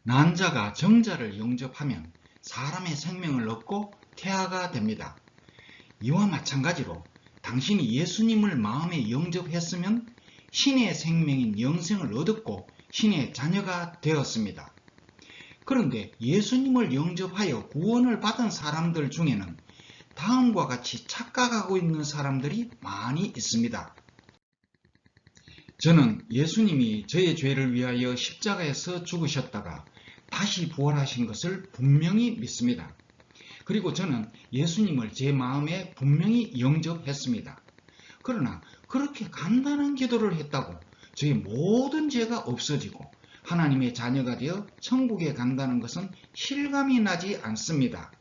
난자가 정자를 영접하면 사람의 생명을 얻고 태아가 됩니다. 이와 마찬가지로 당신이 예수님을 마음에 영접했으면 신의 생명인 영생을 얻었고 신의 자녀가 되었습니다. 그런데 예수님을 영접하여 구원을 받은 사람들 중에는 다음과 같이 착각하고 있는 사람들이 많이 있습니다. 저는 예수님이 저의 죄를 위하여 십자가에서 죽으셨다가 다시 부활하신 것을 분명히 믿습니다. 그리고 저는 예수님을 제 마음에 분명히 영접했습니다. 그러나 그렇게 간단한 기도를 했다고 저의 모든 죄가 없어지고 하나님의 자녀가 되어 천국에 간다는 것은 실감이 나지 않습니다.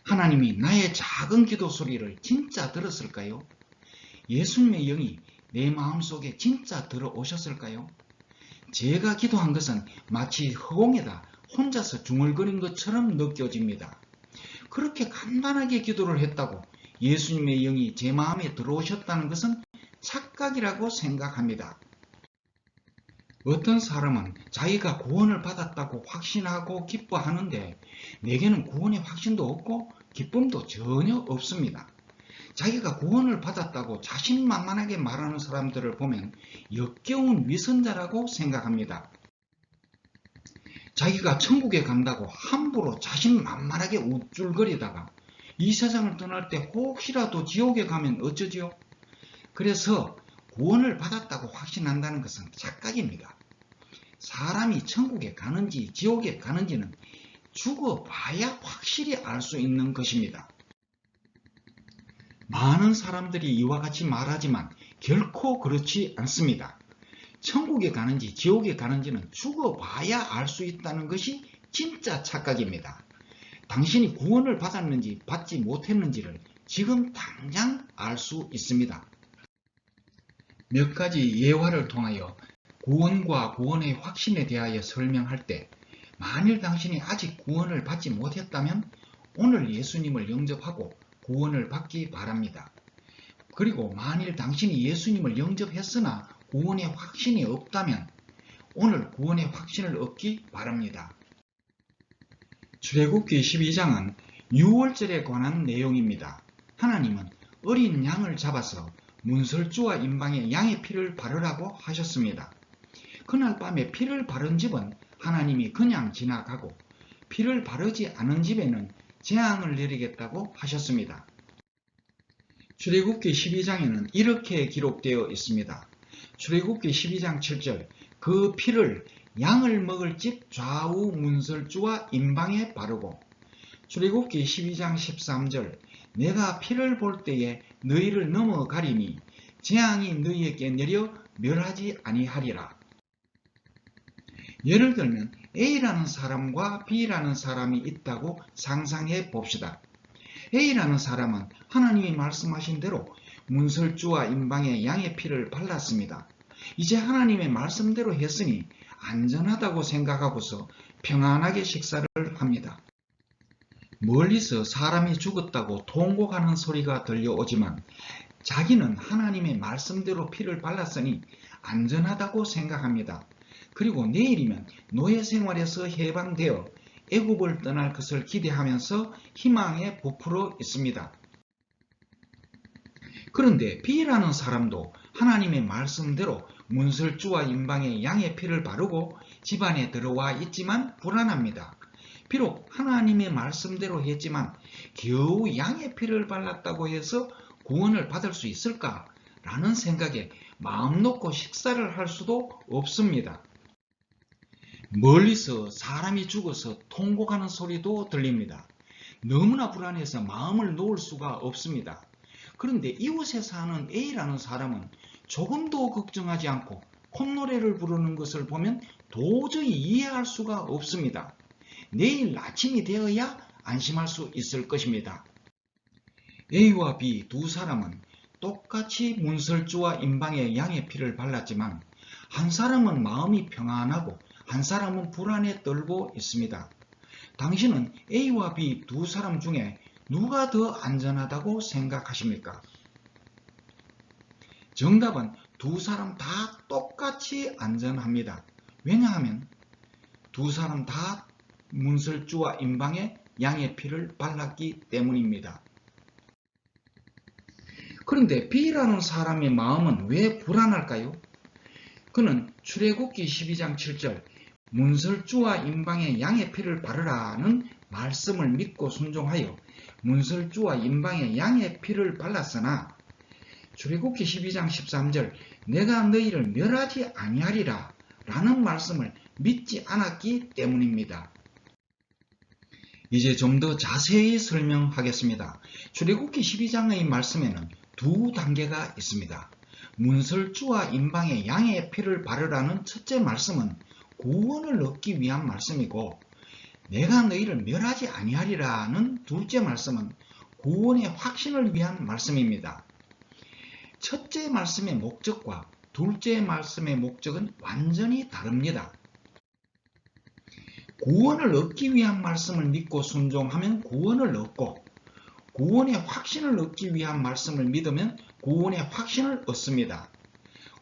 하나님이 나의 작은 기도 소리를 진짜 들었을까요? 예수님의 영이 내 마음속에 진짜 들어오셨을까요? 제가 기도한 것은 마치 허공에다 혼자서 중얼거린 것처럼 느껴집니다. 그렇게 간단하게 기도를 했다고 예수님의 영이 제 마음에 들어오셨다는 것은 착각이라고 생각합니다. 어떤 사람은 자기가 구원을 받았다고 확신하고 기뻐하는데 내게는 구원의 확신도 없고 기쁨도 전혀 없습니다. 자기가 구원을 받았다고 자신만만하게 말하는 사람들을 보면 역겨운 위선자라고 생각합니다. 자기가 천국에 간다고 함부로 자신만만하게 우쭐거리다가 이 세상을 떠날 때 혹시라도 지옥에 가면 어쩌지요? 그래서 구원을 받았다고 확신한다는 것은 착각입니다. 사람이 천국에 가는지 지옥에 가는지는 죽어봐야 확실히 알 수 있는 것입니다. 많은 사람들이 이와 같이 말하지만 결코 그렇지 않습니다. 천국에 가는지 지옥에 가는지는 죽어봐야 알 수 있다는 것이 진짜 착각입니다. 당신이 구원을 받았는지 받지 못했는지를 지금 당장 알 수 있습니다. 몇 가지 예화를 통하여 구원과 구원의 확신에 대하여 설명할 때 만일 당신이 아직 구원을 받지 못했다면 오늘 예수님을 영접하고 구원을 받기 바랍니다. 그리고 만일 당신이 예수님을 영접했으나 구원의 확신이 없다면 오늘 구원의 확신을 얻기 바랍니다. 출애굽기 12장은 유월절에 관한 내용입니다. 하나님은 어린 양을 잡아서 문설주와 임방에 양의 피를 바르라고 하셨습니다. 그날 밤에 피를 바른 집은 하나님이 그냥 지나가고 피를 바르지 않은 집에는 재앙을 내리겠다고 하셨습니다. 출애굽기 12장에는 이렇게 기록되어 있습니다. 출애굽기 12장 7절 그 피를 양을 먹을 집 좌우 문설주와 임방에 바르고 출애굽기 12장 13절 내가 피를 볼 때에 너희를 넘어가리니 재앙이 너희에게 내려 멸하지 아니하리라. 예를 들면 A라는 사람과 B라는 사람이 있다고 상상해 봅시다. A라는 사람은 하나님이 말씀하신 대로 문설주와 임방에 양의 피를 발랐습니다. 이제 하나님의 말씀대로 했으니 안전하다고 생각하고서 평안하게 식사를 합니다. 멀리서 사람이 죽었다고 통곡하는 소리가 들려오지만 자기는 하나님의 말씀대로 피를 발랐으니 안전하다고 생각합니다. 그리고 내일이면 노예 생활에서 해방되어 애굽을 떠날 것을 기대하면서 희망에 부풀어 있습니다. 그런데 B라는 사람도 하나님의 말씀대로 문설주와 임방에 양의 피를 바르고 집안에 들어와 있지만 불안합니다. 비록 하나님의 말씀대로 했지만 겨우 양의 피를 발랐다고 해서 구원을 받을 수 있을까? 라는 생각에 마음 놓고 식사를 할 수도 없습니다. 멀리서 사람이 죽어서 통곡하는 소리도 들립니다. 너무나 불안해서 마음을 놓을 수가 없습니다. 그런데 이웃에 사는 A라는 사람은 조금도 걱정하지 않고 콧노래를 부르는 것을 보면 도저히 이해할 수가 없습니다. 내일 아침이 되어야 안심할 수 있을 것입니다. A와 B 두 사람은 똑같이 문설주와 임방에 양의 피를 발랐지만 한 사람은 마음이 평안하고 한 사람은 불안에 떨고 있습니다. 당신은 A와 B 두 사람 중에 누가 더 안전하다고 생각하십니까? 정답은 두 사람 다 똑같이 안전합니다. 왜냐하면 두 사람 다 문설주와 임방에 양의 피를 발랐기 때문입니다. 그런데 B라는 사람의 마음은 왜 불안할까요? 그는 출애굽기 12장 7절 문설주와 임방에 양의 피를 바르라는 말씀을 믿고 순종하여 문설주와 임방에 양의 피를 발랐으나 출애굽기 12장 13절 내가 너희를 멸하지 아니하리라 라는 말씀을 믿지 않았기 때문입니다. 이제 좀 더 자세히 설명하겠습니다. 출애굽기 12장의 말씀에는 두 단계가 있습니다. 문설주와 임방에 양의 피를 바르라는 첫째 말씀은 구원을 얻기 위한 말씀이고 내가 너희를 멸하지 아니하리라는 둘째 말씀은 구원의 확신을 위한 말씀입니다. 첫째 말씀의 목적과 둘째 말씀의 목적은 완전히 다릅니다. 구원을 얻기 위한 말씀을 믿고 순종하면 구원을 얻고 구원의 확신을 얻기 위한 말씀을 믿으면 구원의 확신을 얻습니다.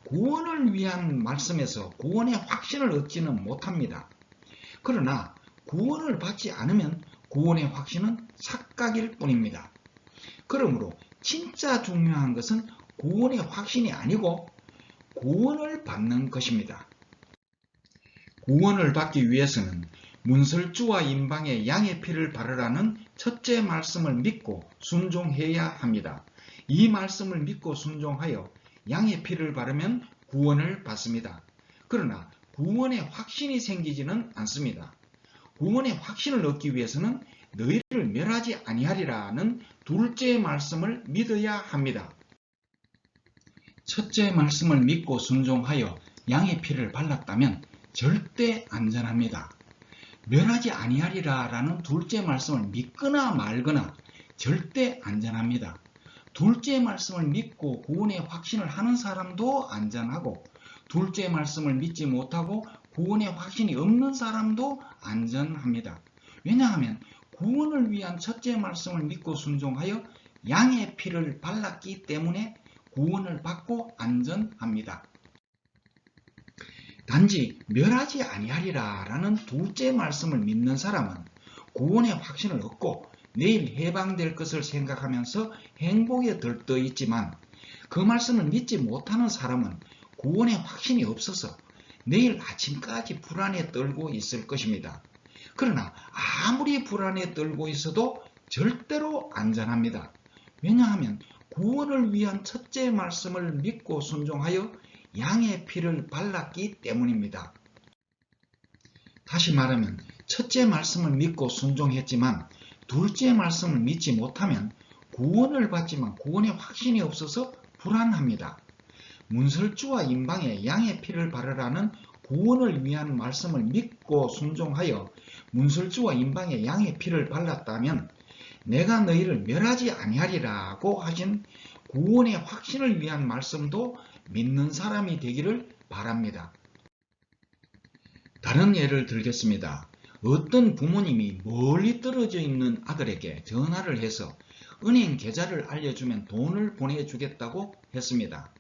구원을 위한 말씀에서 구원의 확신을 얻지는 못합니다. 그러나 구원을 받지 않으면 구원의 확신은 착각일 뿐입니다. 그러므로 진짜 중요한 것은 구원의 확신이 아니고 구원을 받는 것입니다. 구원을 받기 위해서는 문설주와 임방에 양의 피를 바르라는 첫째 말씀을 믿고 순종해야 합니다. 이 말씀을 믿고 순종하여 양의 피를 바르면 구원을 받습니다. 그러나 구원의 확신이 생기지는 않습니다. 구원의 확신을 얻기 위해서는 너희를 멸하지 아니하리라는 둘째 말씀을 믿어야 합니다. 첫째 말씀을 믿고 순종하여 양의 피를 발랐다면 절대 안전합니다. 멸하지 아니하리라 라는 둘째 말씀을 믿거나 말거나 절대 안전합니다. 둘째 말씀을 믿고 구원의 확신을 하는 사람도 안전하고 둘째 말씀을 믿지 못하고 구원의 확신이 없는 사람도 안전합니다. 왜냐하면 구원을 위한 첫째 말씀을 믿고 순종하여 양의 피를 발랐기 때문에 구원을 받고 안전합니다. 단지 멸하지 아니하리라 라는 둘째 말씀을 믿는 사람은 구원의 확신을 얻고 내일 해방될 것을 생각하면서 행복에 들떠 있지만 그 말씀을 믿지 못하는 사람은 구원의 확신이 없어서 내일 아침까지 불안에 떨고 있을 것입니다. 그러나 아무리 불안에 떨고 있어도 절대로 안전합니다. 왜냐하면 구원을 위한 첫째 말씀을 믿고 순종하여 양의 피를 발랐기 때문입니다. 다시 말하면 첫째 말씀을 믿고 순종했지만 둘째 말씀을 믿지 못하면 구원을 받지만 구원의 확신이 없어서 불안합니다. 문설주와 임방에 양의 피를 바르라는 구원을 위한 말씀을 믿고 순종하여 문설주와 임방에 양의 피를 발랐다면 내가 너희를 멸하지 아니하리라고 하신 구원의 확신을 위한 말씀도 믿는 사람이 되기를 바랍니다. 다른 예를 들겠습니다. 어떤 부모님이 멀리 떨어져 있는 아들에게 전화를 해서 은행 계좌를 알려주면 돈을 보내주겠다고 했습니다.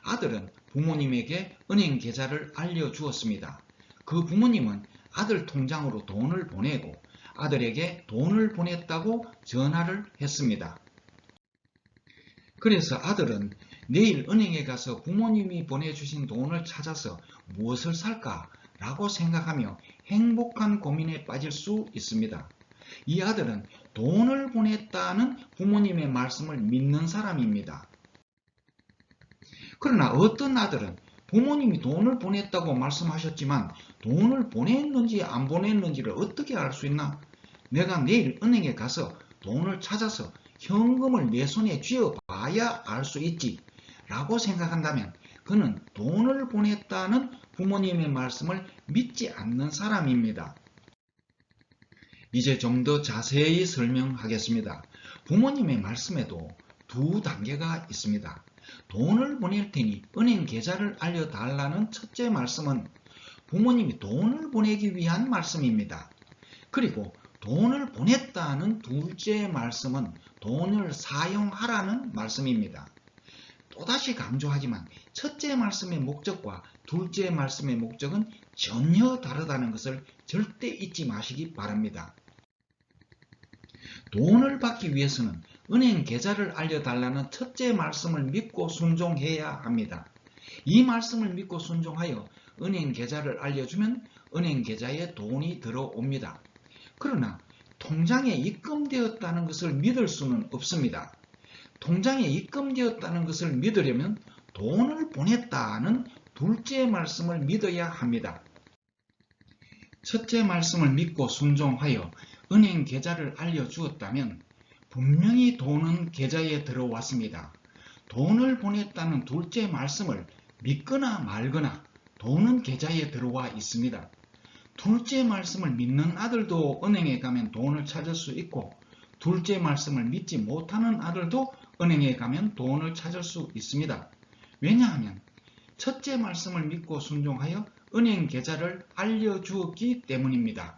아들은 부모님에게 은행 계좌를 알려주었습니다. 그 부모님은 아들 통장으로 돈을 보내고 아들에게 돈을 보냈다고 전화를 했습니다. 그래서 아들은 내일 은행에 가서 부모님이 보내주신 돈을 찾아서 무엇을 살까 라고 생각하며 행복한 고민에 빠질 수 있습니다. 이 아들은 돈을 보냈다는 부모님의 말씀을 믿는 사람입니다. 그러나 어떤 아들은 부모님이 돈을 보냈다고 말씀하셨지만 돈을 보냈는지 안 보냈는지를 어떻게 알 수 있나? 내가 내일 은행에 가서 돈을 찾아서 현금을 내 손에 쥐어봐야 알 수 있지 라고 생각한다면 그는 돈을 보냈다는 부모님의 말씀을 믿지 않는 사람입니다. 이제 좀 더 자세히 설명하겠습니다. 부모님의 말씀에도 두 단계가 있습니다. 돈을 보낼 테니 은행 계좌를 알려달라는 첫째 말씀은 부모님이 돈을 보내기 위한 말씀입니다. 그리고 돈을 보냈다는 둘째 말씀은 돈을 사용하라는 말씀입니다. 또다시 강조하지만 첫째 말씀의 목적과 둘째 말씀의 목적은 전혀 다르다는 것을 절대 잊지 마시기 바랍니다. 돈을 받기 위해서는 은행 계좌를 알려달라는 첫째 말씀을 믿고 순종해야 합니다. 이 말씀을 믿고 순종하여 은행 계좌를 알려주면 은행 계좌에 돈이 들어옵니다. 그러나 통장에 입금되었다는 것을 믿을 수는 없습니다. 통장에 입금되었다는 것을 믿으려면 돈을 보냈다는 둘째 말씀을 믿어야 합니다. 첫째 말씀을 믿고 순종하여 은행 계좌를 알려주었다면 분명히 돈은 계좌에 들어왔습니다. 돈을 보냈다는 둘째 말씀을 믿거나 말거나 돈은 계좌에 들어와 있습니다. 둘째 말씀을 믿는 아들도 은행에 가면 돈을 찾을 수 있고 둘째 말씀을 믿지 못하는 아들도 은행에 가면 돈을 찾을 수 있습니다. 왜냐하면 첫째 말씀을 믿고 순종하여 은행 계좌를 알려주었기 때문입니다.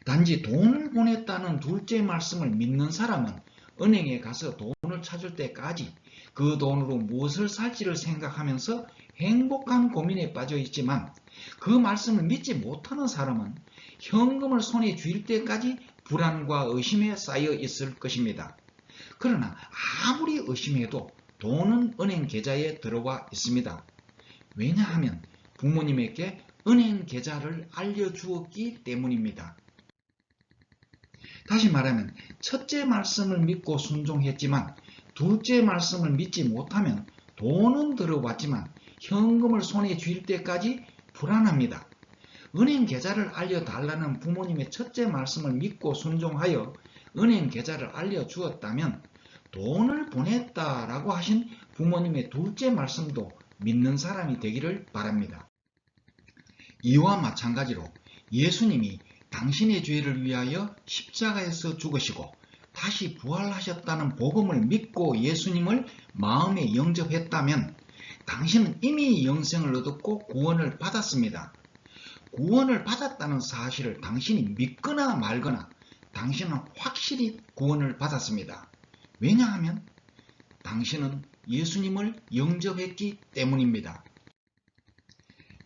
단지 돈을 보냈다는 둘째 말씀을 믿는 사람은 은행에 가서 돈을 찾을 때까지 그 돈으로 무엇을 살지를 생각하면서 행복한 고민에 빠져 있지만 그 말씀을 믿지 못하는 사람은 현금을 손에 쥘 때까지 불안과 의심에 쌓여 있을 것입니다. 그러나 아무리 의심해도 돈은 은행 계좌에 들어와 있습니다. 왜냐하면 부모님에게 은행 계좌를 알려주었기 때문입니다. 다시 말하면 첫째 말씀을 믿고 순종했지만 둘째 말씀을 믿지 못하면 돈은 들어왔지만 현금을 손에 쥘 때까지 불안합니다. 은행 계좌를 알려달라는 부모님의 첫째 말씀을 믿고 순종하여 은행 계좌를 알려주었다면 돈을 보냈다라고 하신 부모님의 둘째 말씀도 믿는 사람이 되기를 바랍니다. 이와 마찬가지로 예수님이 당신의 죄를 위하여 십자가에서 죽으시고 다시 부활하셨다는 복음을 믿고 예수님을 마음에 영접했다면 당신은 이미 영생을 얻었고 구원을 받았습니다. 구원을 받았다는 사실을 당신이 믿거나 말거나 당신은 확실히 구원을 받았습니다. 왜냐하면 당신은 예수님을 영접했기 때문입니다.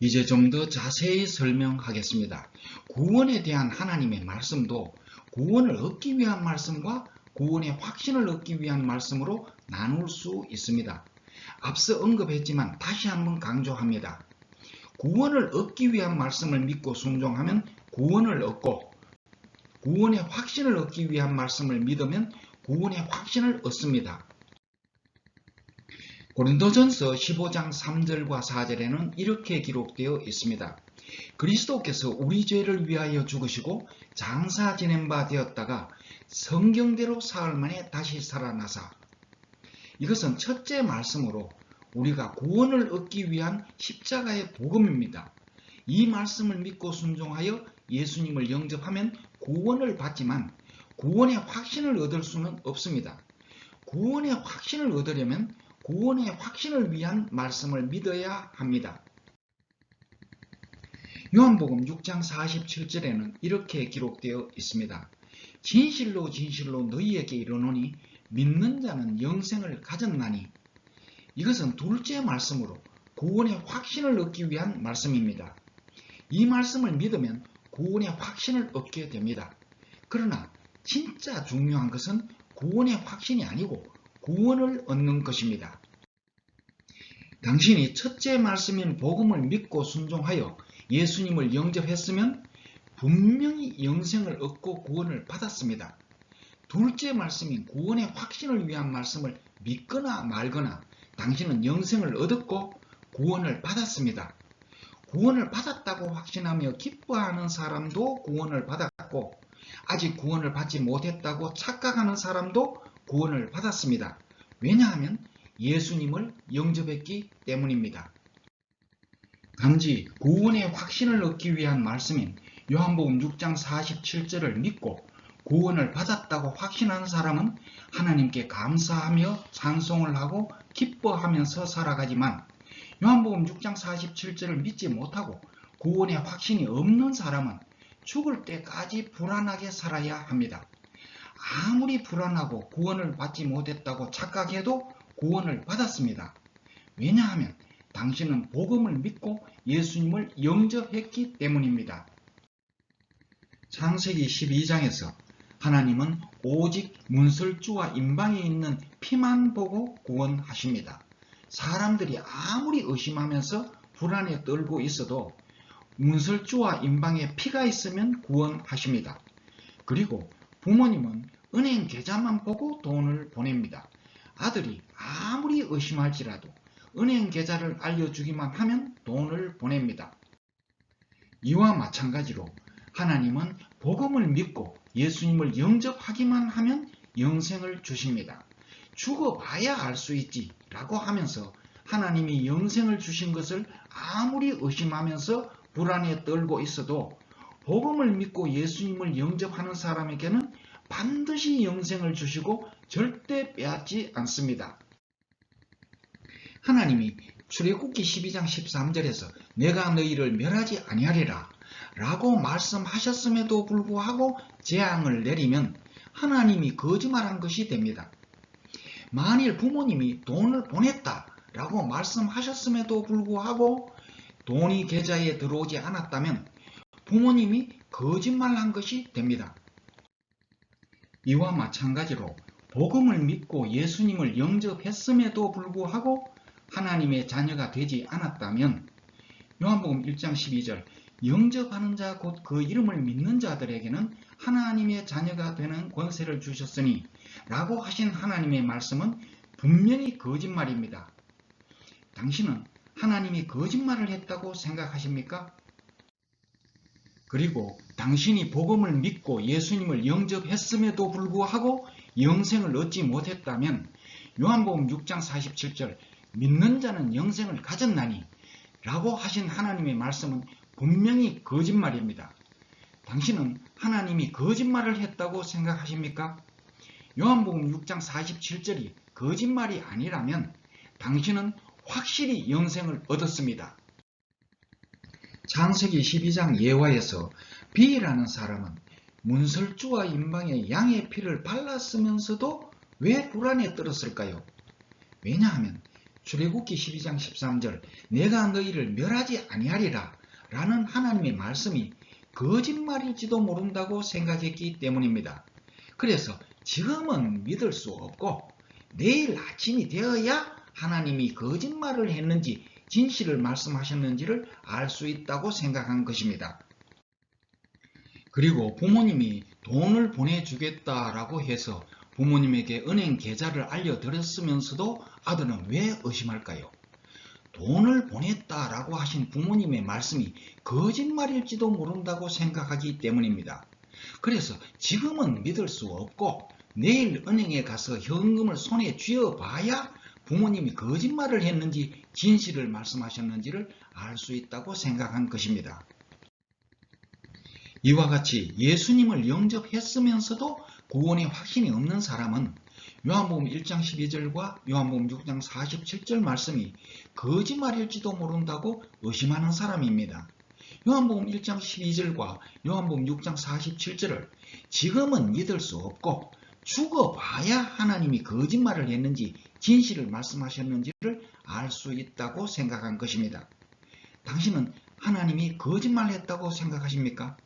이제 좀 더 자세히 설명하겠습니다. 구원에 대한 하나님의 말씀도 구원을 얻기 위한 말씀과 구원의 확신을 얻기 위한 말씀으로 나눌 수 있습니다. 앞서 언급했지만 다시 한번 강조합니다. 구원을 얻기 위한 말씀을 믿고 순종하면 구원을 얻고 구원의 확신을 얻기 위한 말씀을 믿으면 구원의 확신을 얻습니다. 고린도전서 15장 3절과 4절에는 이렇게 기록되어 있습니다. 그리스도께서 우리 죄를 위하여 죽으시고 장사 지낸 바 되었다가 성경대로 사흘 만에 다시 살아나사. 이것은 첫째 말씀으로 우리가 구원을 얻기 위한 십자가의 복음입니다. 이 말씀을 믿고 순종하여 예수님을 영접하면 구원을 받지만 구원의 확신을 얻을 수는 없습니다. 구원의 확신을 얻으려면 구원의 확신을 위한 말씀을 믿어야 합니다. 요한복음 6장 47절에는 이렇게 기록되어 있습니다. 진실로 진실로 너희에게 이르노니 믿는 자는 영생을 가졌나니. 이것은 둘째 말씀으로 구원의 확신을 얻기 위한 말씀입니다. 이 말씀을 믿으면 구원의 확신을 얻게 됩니다. 그러나 진짜 중요한 것은 구원의 확신이 아니고 구원을 얻는 것입니다. 당신이 첫째 말씀인 복음을 믿고 순종하여 예수님을 영접했으면 분명히 영생을 얻고 구원을 받았습니다. 둘째 말씀인 구원의 확신을 위한 말씀을 믿거나 말거나 당신은 영생을 얻었고 구원을 받았습니다. 구원을 받았다고 확신하며 기뻐하는 사람도 구원을 받았고 아직 구원을 받지 못했다고 착각하는 사람도 구원을 받았습니다. 왜냐하면 예수님을 영접했기 때문입니다. 단지 구원의 확신을 얻기 위한 말씀인 요한복음 6장 47절을 믿고 구원을 받았다고 확신한 사람은 하나님께 감사하며 찬송을 하고 기뻐하면서 살아가지만 요한복음 6장 47절을 믿지 못하고 구원의 확신이 없는 사람은 죽을 때까지 불안하게 살아야 합니다. 아무리 불안하고 구원을 받지 못했다고 착각해도 구원을 받았습니다. 왜냐하면 당신은 복음을 믿고 예수님을 영접했기 때문입니다. 창세기 12장에서 하나님은 오직 문설주와 임방에 있는 피만 보고 구원하십니다. 사람들이 아무리 의심하면서 불안에 떨고 있어도 문설주와 임방에 피가 있으면 구원하십니다. 그리고 부모님은 은행 계좌만 보고 돈을 보냅니다. 아들이 아무리 의심할지라도 은행 계좌를 알려주기만 하면 돈을 보냅니다. 이와 마찬가지로 하나님은 복음을 믿고 예수님을 영접하기만 하면 영생을 주십니다. 죽어봐야 알 수 있지 라고 하면서 하나님이 영생을 주신 것을 아무리 의심하면서 불안에 떨고 있어도 복음을 믿고 예수님을 영접하는 사람에게는 반드시 영생을 주시고 절대 빼앗지 않습니다. 하나님이 출애굽기 12장 13절에서 내가 너희를 멸하지 아니하리라 라고 말씀하셨음에도 불구하고 재앙을 내리면 하나님이 거짓말한 것이 됩니다. 만일 부모님이 돈을 보냈다 라고 말씀하셨음에도 불구하고 돈이 계좌에 들어오지 않았다면 부모님이 거짓말한 것이 됩니다. 이와 마찬가지로 복음을 믿고 예수님을 영접했음에도 불구하고 하나님의 자녀가 되지 않았다면 요한복음 1장 12절 영접하는 자 곧 그 이름을 믿는 자들에게는 하나님의 자녀가 되는 권세를 주셨으니 라고 하신 하나님의 말씀은 분명히 거짓말입니다. 당신은 하나님이 거짓말을 했다고 생각하십니까? 그리고 당신이 복음을 믿고 예수님을 영접했음에도 불구하고 영생을 얻지 못했다면 요한복음 6장 47절 믿는 자는 영생을 가졌나니 라고 하신 하나님의 말씀은 분명히 거짓말입니다. 당신은 하나님이 거짓말을 했다고 생각하십니까? 요한복음 6장 47절이 거짓말이 아니라면 당신은 확실히 영생을 얻었습니다. 창세기 12장 예화에서 비라는 사람은 문설주와 임방에 양의 피를 발랐으면서도 왜 불안에 떨었을까요? 왜냐하면 출애굽기 12장 13절 내가 너희를 멸하지 아니하리라 라는 하나님의 말씀이 거짓말일지도 모른다고 생각했기 때문입니다. 그래서 지금은 믿을 수 없고 내일 아침이 되어야 하나님이 거짓말을 했는지 진실을 말씀하셨는지를 알 수 있다고 생각한 것입니다. 그리고 부모님이 돈을 보내주겠다라고 해서 부모님에게 은행 계좌를 알려드렸으면서도 아들은 왜 의심할까요? 돈을 보냈다라고 하신 부모님의 말씀이 거짓말일지도 모른다고 생각하기 때문입니다. 그래서 지금은 믿을 수 없고 내일 은행에 가서 현금을 손에 쥐어봐야 부모님이 거짓말을 했는지 진실을 말씀하셨는지를 알 수 있다고 생각한 것입니다. 이와 같이 예수님을 영접했으면서도 구원의 확신이 없는 사람은 요한복음 1장 12절과 요한복음 6장 47절 말씀이 거짓말일지도 모른다고 의심하는 사람입니다. 요한복음 1장 12절과 요한복음 6장 47절을 지금은 믿을 수 없고 죽어봐야 하나님이 거짓말을 했는지 진실을 말씀하셨는지를 알 수 있다고 생각한 것입니다. 당신은 하나님이 거짓말했다고 생각하십니까?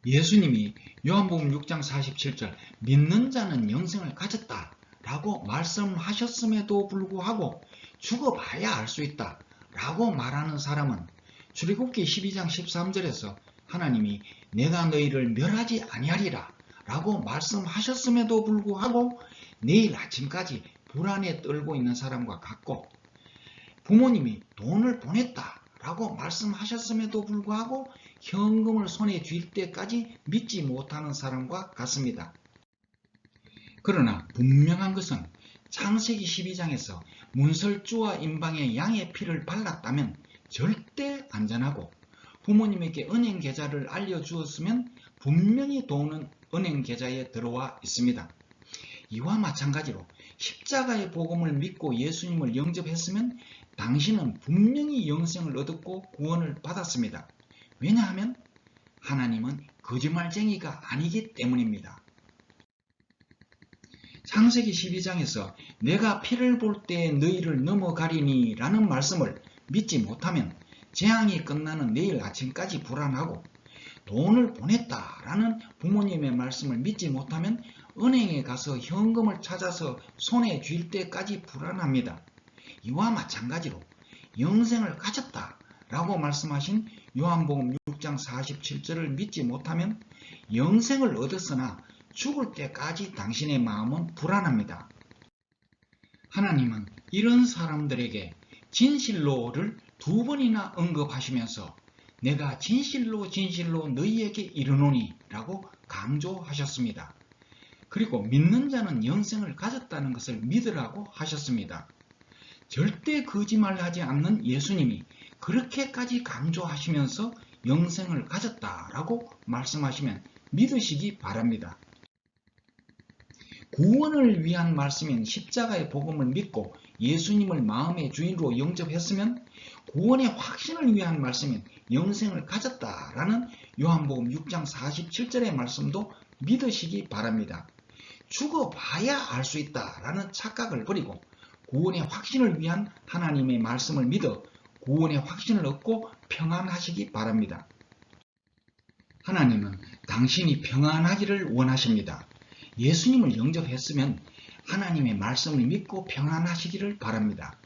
예수님이 요한복음 6장 47절 믿는 자는 영생을 가졌다 라고 말씀하셨음에도 불구하고 죽어봐야 알 수 있다 라고 말하는 사람은 출애굽기 12장 13절에서 하나님이 내가 너희를 멸하지 아니하리라 라고 말씀하셨음에도 불구하고 내일 아침까지 불안에 떨고 있는 사람과 같고 부모님이 돈을 보냈다 라고 말씀하셨음에도 불구하고 현금을 손에 쥘 때까지 믿지 못하는 사람과 같습니다. 그러나 분명한 것은 창세기 12장에서 문설주와 임방에 양의 피를 발랐다면 절대 안전하고 부모님에게 은행 계좌를 알려주었으면 분명히 돈은 은행 계좌에 들어와 있습니다. 이와 마찬가지로 십자가의 복음을 믿고 예수님을 영접했으면 당신은 분명히 영생을 얻었고 구원을 받았습니다. 왜냐하면 하나님은 거짓말쟁이가 아니기 때문입니다. 창세기 12장에서 내가 피를 볼 때 너희를 넘어가리니 라는 말씀을 믿지 못하면 재앙이 끝나는 내일 아침까지 불안하고, 돈을 보냈다라는 부모님의 말씀을 믿지 못하면 은행에 가서 현금을 찾아서 손에 쥘 때까지 불안합니다. 이와 마찬가지로 영생을 가졌다라고 말씀하신 요한복음 6장 47절을 믿지 못하면 영생을 얻었으나 죽을 때까지 당신의 마음은 불안합니다. 하나님은 이런 사람들에게 진실로를 2번이나 언급하시면서 내가 진실로 진실로 너희에게 이르노니 라고 강조하셨습니다. 그리고 믿는 자는 영생을 가졌다는 것을 믿으라고 하셨습니다. 절대 거짓말하지 않는 예수님이 그렇게까지 강조하시면서 영생을 가졌다라고 말씀하시면 믿으시기 바랍니다. 구원을 위한 말씀인 십자가의 복음을 믿고 예수님을 마음의 주인으로 영접했으면 구원의 확신을 위한 말씀인 영생을 가졌다라는 요한복음 6장 47절의 말씀도 믿으시기 바랍니다. 죽어봐야 알 수 있다라는 착각을 버리고 구원의 확신을 위한 하나님의 말씀을 믿어 구원의 확신을 얻고 평안하시기 바랍니다. 하나님은 당신이 평안하기를 원하십니다. 예수님을 영접했으면 하나님의 말씀을 믿고 평안하시기를 바랍니다.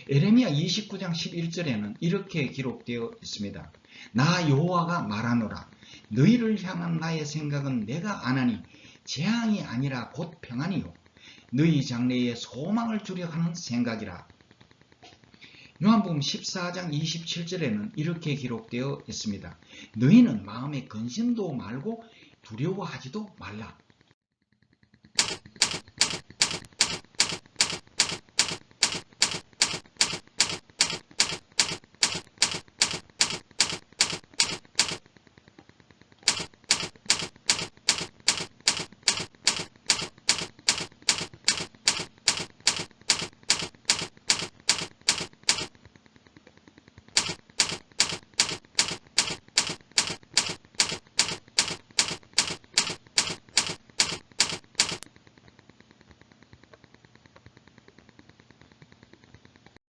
에레미야 29장 11절에는 이렇게 기록되어 있습니다. 나 여호와가 말하노라. 너희를 향한 나의 생각은 내가 아나니 재앙이 아니라 곧 평안이요 너희 장래에 소망을 주려 하는 생각이라. 요한복음 14장 27절에는 이렇게 기록되어 있습니다. 너희는 마음에 근심도 말고 두려워하지도 말라.